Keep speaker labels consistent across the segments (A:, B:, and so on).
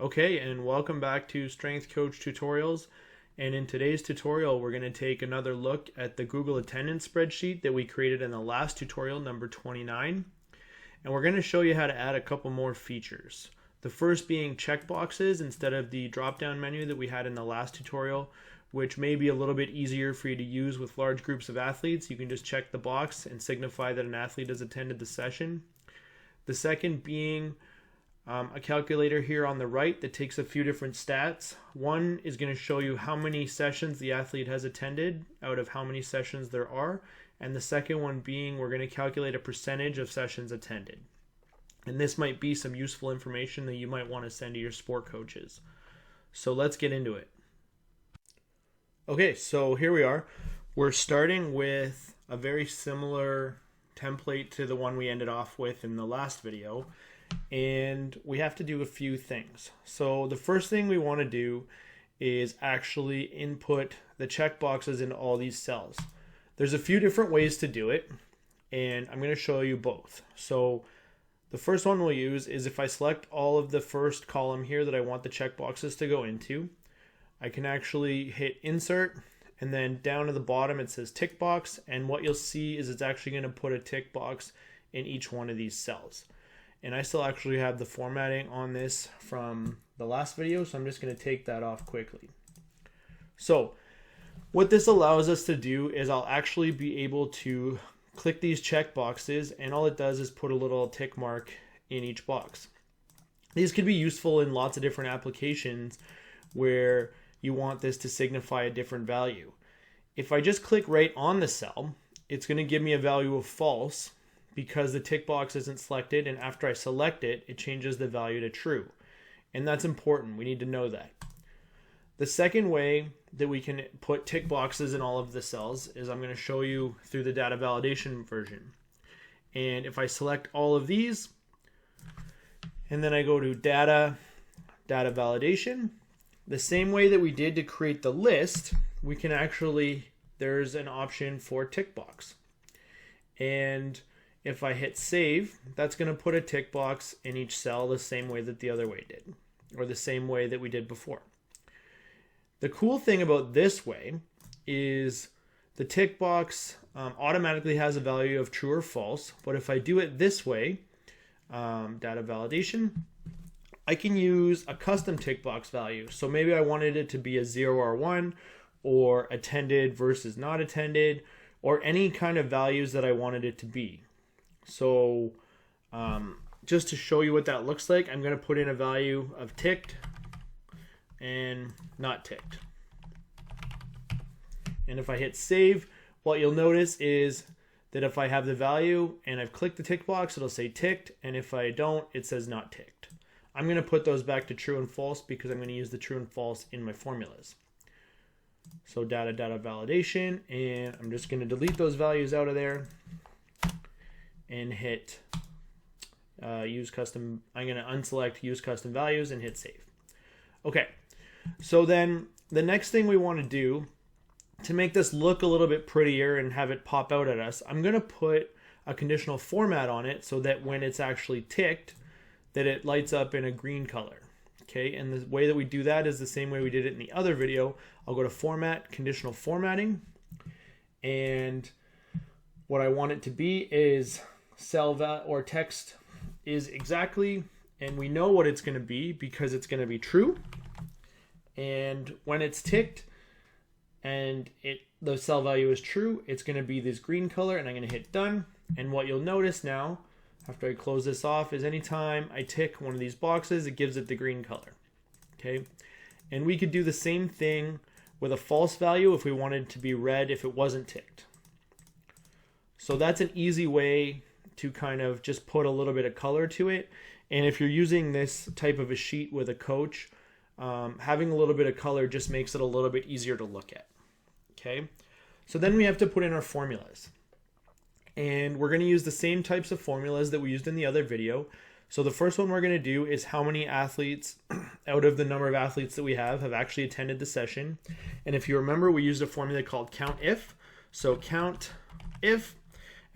A: Okay, and welcome back to Strength Coach Tutorials. And in today's tutorial, we're going to take another look at the Google Attendance spreadsheet that we created in the last tutorial, number 29. And we're going to show you how to add a couple more features. The first being checkboxes instead of the drop-down menu that we had in the last tutorial, which may be a little bit easier for you to use with large groups of athletes. You can just check the box and signify that an athlete has attended the session. The second being a calculator here on the right that takes a few different stats. One is going to show you how many sessions the athlete has attended out of how many sessions there are. And the second one being we're going to calculate a percentage of sessions attended. And this might be some useful information that you might want to send to your sport coaches. So let's get into it. Okay, so here we are. We're starting with a very similar template to the one we ended off with in the last video. And we have to do a few things. So the first thing we want to do is actually input the checkboxes in all these cells. There's a few different ways to do it, and I'm going to show you both. So the first one we'll use is if I select all of the first column here that I want the checkboxes to go into, I can actually hit insert, and then down to the bottom it says tick box, and what you'll see is it's actually going to put a tick box in each one of these cells. And I still actually have the formatting on this from the last video, so I'm just going to take that off quickly. So what this allows us to do is I'll actually be able to click these check boxes, and all it does is put a little tick mark in each box. These could be useful in lots of different applications where you want this to signify a different value. If I just click right on the cell, it's going to give me a value of false, because the tick box isn't selected, and after I select it, it changes the value to true. And that's important. We need to know that. The second way that we can put tick boxes in all of the cells is I'm going to show you through the data validation version. And if I select all of these, and then I go to data validation, the same way that we did to create the list, we can actually, there's an option for tick box. And if I hit save, that's going to put a tick box in each cell the same way that the other way did, or the same way that we did before. The cool thing about this way is the tick box automatically has a value of true or false, but if I do it this way, data validation, I can use a custom tick box value. So maybe I wanted it to be a 0 or 1, or attended versus not attended, or any kind of values that I wanted it to be. So just to show you what that looks like, I'm going to put in a value of ticked and not ticked. And if I hit save, what you'll notice is that if I have the value and I've clicked the tick box, it'll say ticked, and if I don't, it says not ticked. I'm going to put those back to true and false because I'm going to use the true and false in my formulas. So data validation, and I'm just going to delete those values out of there and hit use custom. I'm going to unselect use custom values and hit save. Okay, so then the next thing we want to do to make this look a little bit prettier and have it pop out at us, I'm going to put a conditional format on it so that when it's actually ticked, that it lights up in a green color. Okay, and the way that we do that is the same way we did it in the other video. I'll go to format, conditional formatting, and what I want it to be is cell or text is exactly, and we know what it's going to be because it's going to be true. And when it's ticked and the cell value is true, it's going to be this green color, and I'm going to hit done. And what you'll notice now after I close this off is anytime I tick one of these boxes, it gives it the green color. Okay, and we could do the same thing with a false value if we wanted it to be red if it wasn't ticked. So that's an easy way to kind of just put a little bit of color to it. And if you're using this type of a sheet with a coach, having a little bit of color just makes it a little bit easier to look at. Okay, so then we have to put in our formulas. And we're going to use the same types of formulas that we used in the other video. So the first one we're going to do is how many athletes out of the number of athletes that we have actually attended the session. And if you remember, we used a formula called count if. So count if,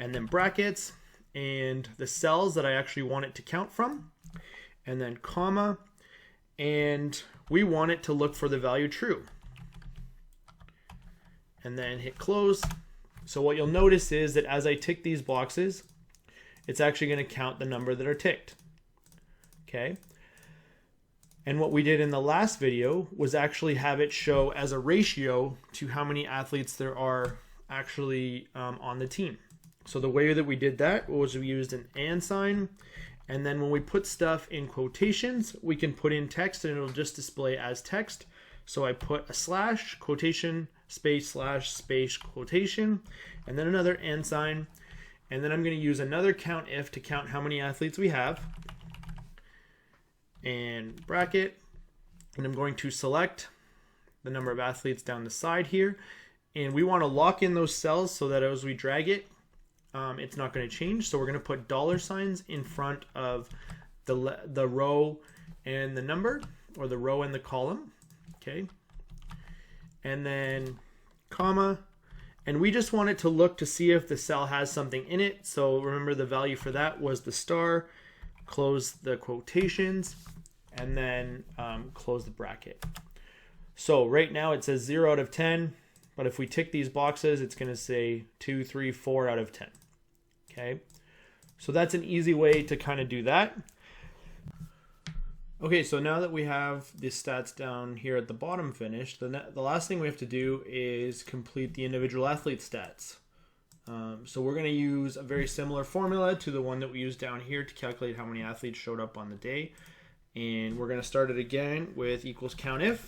A: and then brackets, and the cells that I actually want it to count from, and then comma, and we want it to look for the value true. And then hit close. So what you'll notice is that as I tick these boxes, it's actually going to count the number that are ticked. Okay. And what we did in the last video was actually have it show as a ratio to how many athletes there are actually on the team. So the way that we did that was we used an and sign, and then when we put stuff in quotations, we can put in text and it'll just display as text. So I put a slash, quotation, space, slash, space, quotation, and then another and sign. And then I'm going to use another count if to count how many athletes we have. And bracket, and I'm going to select the number of athletes down the side here, and we want to lock in those cells so that as we drag it, it's not going to change. So we're going to put dollar signs in front of the row and the number, or the row and the column. Okay, and then comma, and we just want it to look to see if the cell has something in it. So remember, the value for that was the star. Close the quotations, and then close the bracket. So right now it says 0 out of 10, but if we tick these boxes, it's going to say 2, 3, 4 out of 10. Okay, so that's an easy way to kind of do that. Okay, so now that we have the stats down here at the bottom finished, the last thing we have to do is complete the individual athlete stats. So we're going to use a very similar formula to the one that we used down here to calculate how many athletes showed up on the day. And we're going to start it again with equals countif,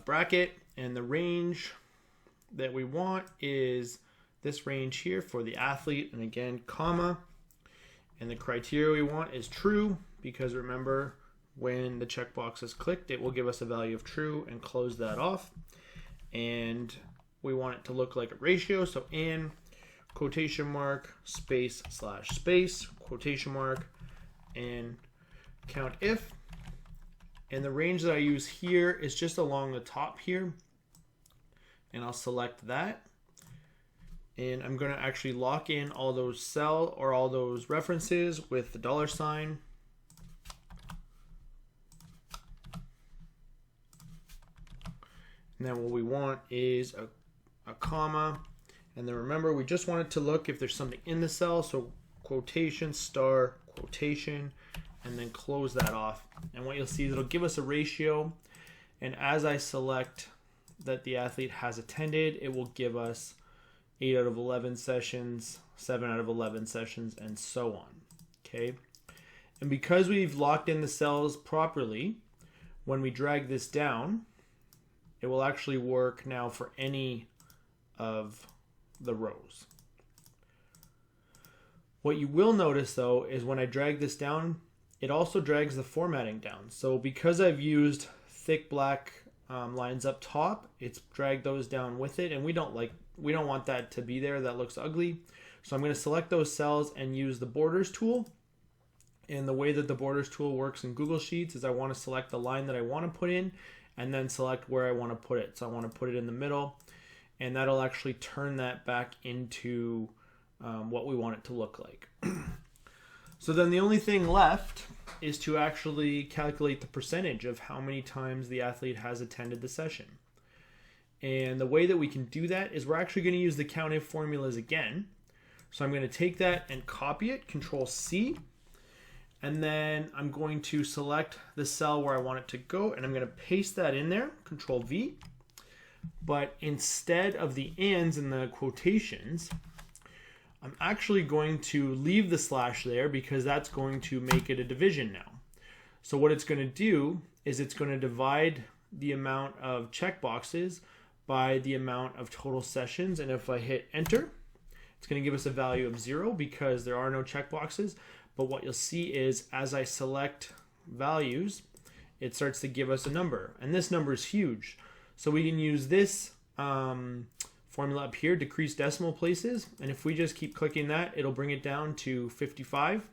A: bracket, and the range that we want is this range here for the athlete, and again, comma, and the criteria we want is true, because remember, when the checkbox is clicked, it will give us a value of true, and close that off. And we want it to look like a ratio, so in quotation mark, space, slash, space, quotation mark, and count if. And the range that I use here is just along the top here, and I'll select that. And I'm going to actually lock in all those cell or all those references with the dollar sign. And then what we want is a comma, and then remember, we just want it to look if there's something in the cell, so quotation, star, quotation, and then close that off. And what you'll see is it'll give us a ratio, and as I select that the athlete has attended, it will give us 8 out of 11 sessions, 7 out of 11 sessions, and so on. Okay, and because we've locked in the cells properly, when we drag this down, it will actually work now for any of the rows. What you will notice though is when I drag this down, it also drags the formatting down. So because I've used thick black lines up top, it's dragged those down with it, and we don't want that to be there. That looks ugly. So I'm going to select those cells and use the borders tool. And the way that the borders tool works in Google Sheets is I want to select the line that I want to put in, and then select where I want to put it. So I want to put it in the middle, and that'll actually turn that back into what we want it to look like. So then the only thing left is to actually calculate the percentage of how many times the athlete has attended the session. And the way that we can do that is we're actually going to use the countif formulas again. So I'm going to take that and copy it, Control C, and then I'm going to select the cell where I want it to go, and I'm going to paste that in there, Control V. But instead of the ands and the quotations, I'm actually going to leave the slash there because that's going to make it a division now. So what it's going to do is it's going to divide the amount of checkboxes by the amount of total sessions, and if I hit enter, it's going to give us a value of 0 because there are no checkboxes. But what you'll see is as I select values, it starts to give us a number, and this number is huge. So we can use this formula up here, decrease decimal places, and if we just keep clicking that, it'll bring it down to 55.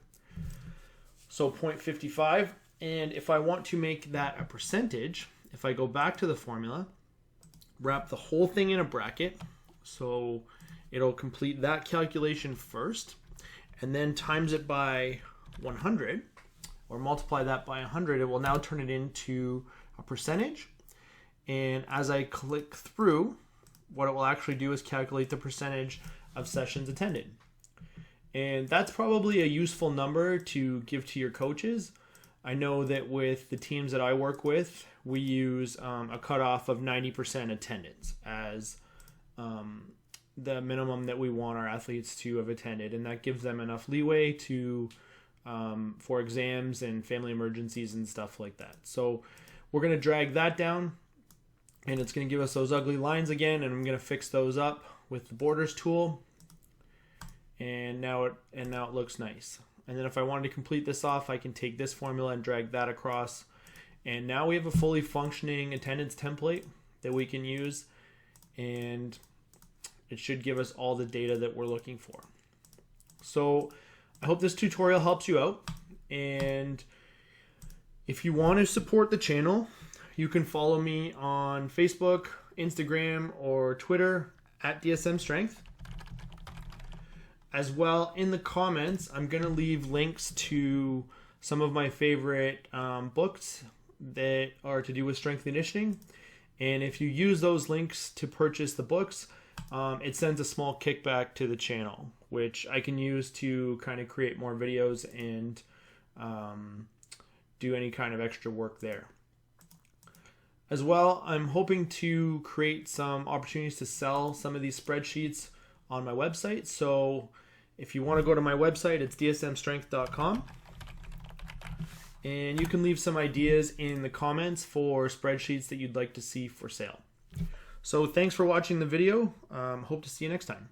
A: So 0.55, and if I want to make that a percentage, if I go back to the formula, wrap the whole thing in a bracket, so it'll complete that calculation first, and then times it by 100, or multiply that by 100, it will now turn it into a percentage. And as I click through, what it will actually do is calculate the percentage of sessions attended. And that's probably a useful number to give to your coaches. I know that with the teams that I work with, we use a cutoff of 90% attendance as the minimum that we want our athletes to have attended. And that gives them enough leeway to for exams and family emergencies and stuff like that. So we're going to drag that down, and it's going to give us those ugly lines again, and I'm going to fix those up with the borders tool. And now it looks nice. And then if I wanted to complete this off, I can take this formula and drag that across. And now we have a fully functioning attendance template that we can use, and it should give us all the data that we're looking for. So I hope this tutorial helps you out. And if you want to support the channel, you can follow me on Facebook, Instagram, or Twitter at DSMStrength. As well, in the comments, I'm going to leave links to some of my favorite books that are to do with strength conditioning. And if you use those links to purchase the books, it sends a small kickback to the channel, which I can use to kind of create more videos and do any kind of extra work there. As well, I'm hoping to create some opportunities to sell some of these spreadsheets on my website. So if you want to go to my website, it's DSMStrength.com. And you can leave some ideas in the comments for spreadsheets that you'd like to see for sale. So thanks for watching the video. Hope to see you next time.